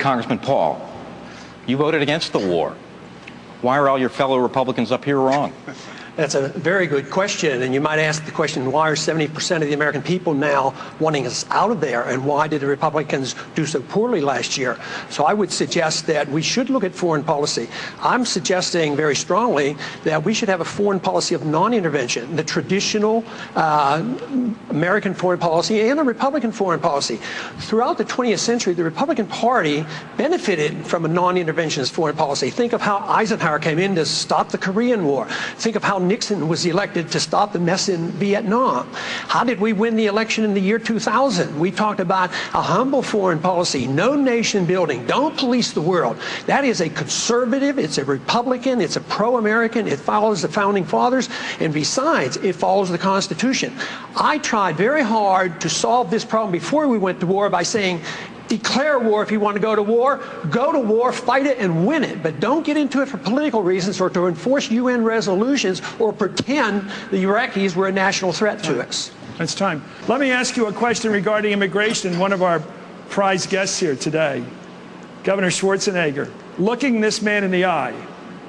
Congressman Paul, you voted against the war. Why are all your fellow Republicans up here wrong? That's a very good question, and you might ask the question, why are 70% of the American people now wanting us out of there, and why did the Republicans do so poorly last year? So I would suggest that we should look at foreign policy. I'm suggesting very strongly that we should have a foreign policy of non-intervention, the traditional American foreign policy and a Republican foreign policy. Throughout the 20th century, the Republican Party benefited from a non-interventionist foreign policy. Think of how Eisenhower came in to stop the Korean War. Think of how Nixon was elected to stop the mess in Vietnam. How did we win the election in the year 2000? We talked about a humble foreign policy, no nation building, don't police the world. That is a conservative, it's a Republican, it's a pro-American, it follows the Founding Fathers, and besides, it follows the Constitution. I tried very hard to solve this problem before we went to war by saying, declare war if you want to go to war, fight it and win it, but don't get into it for political reasons or to enforce UN resolutions or pretend the Iraqis were a national threat to us. It's time. Let me ask you a question regarding immigration. One of our prize guests here today, Governor Schwarzenegger, looking this man in the eye,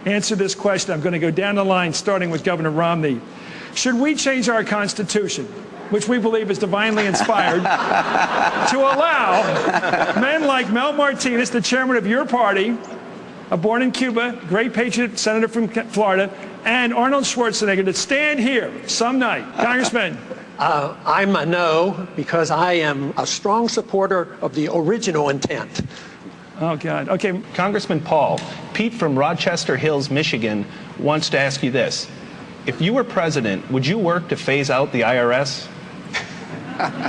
answer this question. I'm going to go down the line, starting with Governor Romney. Should we change our Constitution, which we believe is divinely inspired, to allow men like Mel Martinez, the chairman of your party, born in Cuba, great patriot senator from Florida, and Arnold Schwarzenegger to stand here some night? Congressman. I'm a no, because I am a strong supporter of the original intent. Oh, God. Okay. Congressman Paul, Pete from Rochester Hills, Michigan, wants to ask you this. If you were president, would you work to phase out the IRS?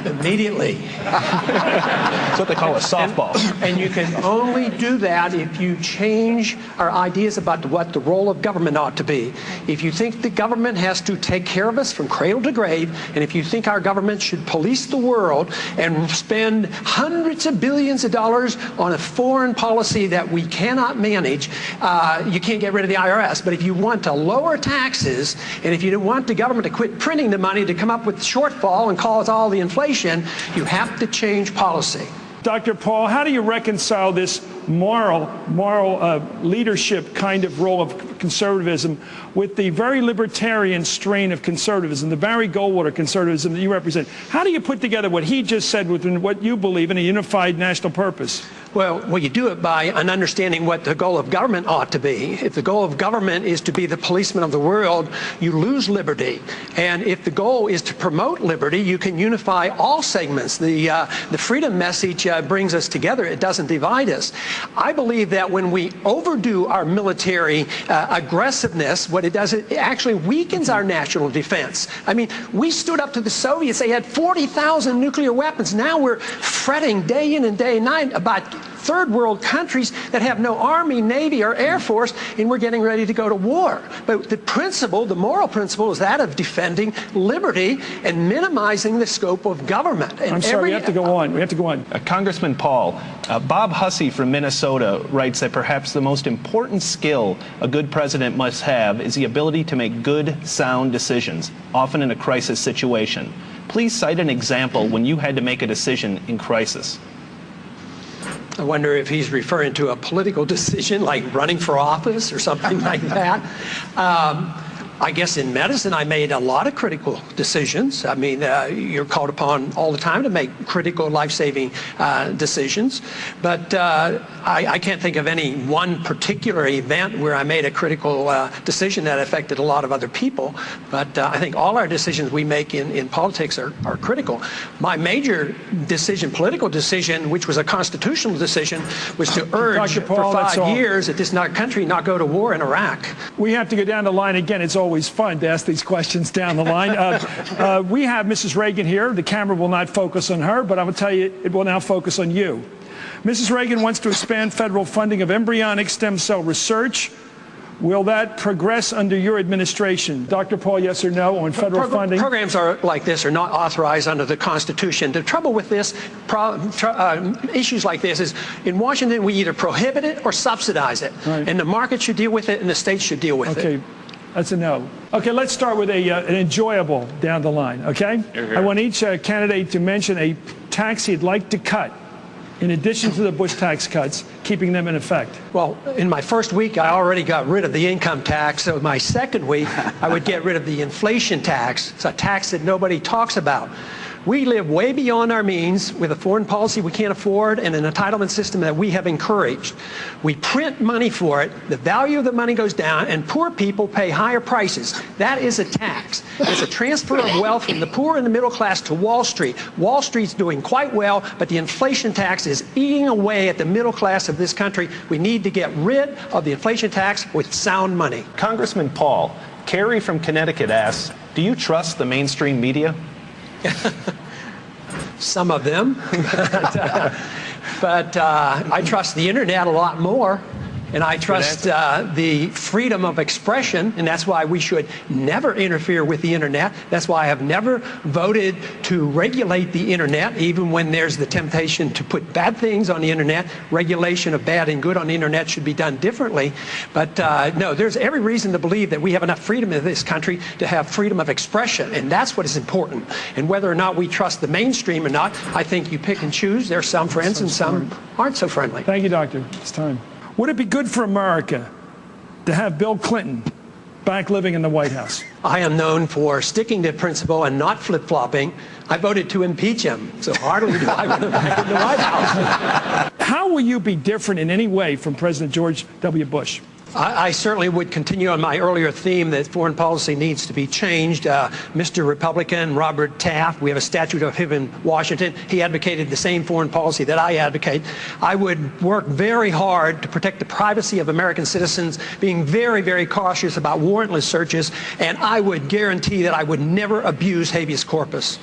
Immediately. That's what they call a softball. And you can only do that if you change our ideas about what the role of government ought to be. If you think the government has to take care of us from cradle to grave, and if you think our government should police the world and spend hundreds of billions of dollars on a foreign policy that we cannot manage, you can't get rid of the IRS. But if you want to lower taxes, and if you want the government to quit printing the money to come up with the shortfall and cause all the inflation, you have to change policy. Dr. Paul, how do you reconcile this moral leadership kind of role of conservatism with the very libertarian strain of conservatism, the Barry Goldwater conservatism that you represent? How do you put together what he just said with what you believe in a unified national purpose? Well, you do it by an understanding what the goal of government ought to be. If the goal of government is to be the policeman of the world, you lose liberty. And if the goal is to promote liberty, you can unify all segments. The freedom message brings us together. It doesn't divide us. I believe that when we overdo our military aggressiveness, what it does, it actually weakens our national defense. I mean, we stood up to the Soviets. They had 40,000 nuclear weapons. Now we're fretting day in and day night about third world countries that have no army, navy, or air force, and we're getting ready to go to war. But the principle, the moral principle, is that of defending liberty and minimizing the scope of government. And I'm sorry, we have to go on. We have to go on. Congressman Paul, Bob Hussey from Minnesota writes that perhaps the most important skill a good president must have is the ability to make good, sound decisions, often in a crisis situation. Please cite an example when you had to make a decision in crisis. I wonder if he's referring to a political decision like running for office or something like that. I guess in medicine I made a lot of critical decisions. I mean, you're called upon all the time to make critical life-saving decisions. But I can't think of any one particular event where I made a critical decision that affected a lot of other people. But I think all our decisions we make in politics are critical. My major decision, political decision, which was a constitutional decision, was to urge for 5 years that this country not go to war in Iraq. We have to go down the line again. It's always fun to ask these questions down the line. We have Mrs. Reagan here. The camera will not focus on her, but I will tell you it will now focus on you. Mrs. Reagan wants to expand federal funding of embryonic stem cell research. Will that progress under your administration? Dr. Paul, yes or no on federal funding? Programs like this are not authorized under the Constitution. The trouble with this, issues like this is in Washington we either prohibit it or subsidize it. Right. And the market should deal with it and the states should deal with it. That's a no. Okay, let's start with an enjoyable down the line, okay? I want each candidate to mention a tax he'd like to cut in addition to the Bush tax cuts, keeping them in effect? Well, in my first week, I already got rid of the income tax. So my second week, I would get rid of the inflation tax. It's a tax that nobody talks about. We live way beyond our means with a foreign policy we can't afford and an entitlement system that we have encouraged. We print money for it, the value of the money goes down, and poor people pay higher prices. That is a tax. It's a transfer of wealth from the poor and the middle class to Wall Street. Wall Street's doing quite well, but the inflation tax is eating away at the middle class of this country. We need to get rid of the inflation tax with sound money. Congressman Paul, Carrie from Connecticut asks, do you trust the mainstream media? Some of them, but I trust the internet a lot more, and I trust the freedom of expression, and that's why we should never interfere with the internet. That's why I have never voted to regulate the internet, even when there's the temptation to put bad things on the internet. Regulation of bad and good on the internet should be done differently. But no, there's every reason to believe that we have enough freedom in this country to have freedom of expression, and that's what is important. And whether or not we trust the mainstream or not, I think you pick and choose. There are some friends and some aren't so friendly. Thank you, Doctor. It's time. Would it be good for America to have Bill Clinton back living in the White House? I am known for sticking to principle and not flip-flopping. I voted to impeach him, so hardly do I want him back in the White House. How will you be different in any way from President George W. Bush? I certainly would continue on my earlier theme that foreign policy needs to be changed. Mr. Republican Robert Taft, we have a statue of him in Washington. He advocated the same foreign policy that I advocate. I would work very hard to protect the privacy of American citizens, being very, very cautious about warrantless searches, and I would guarantee that I would never abuse habeas corpus.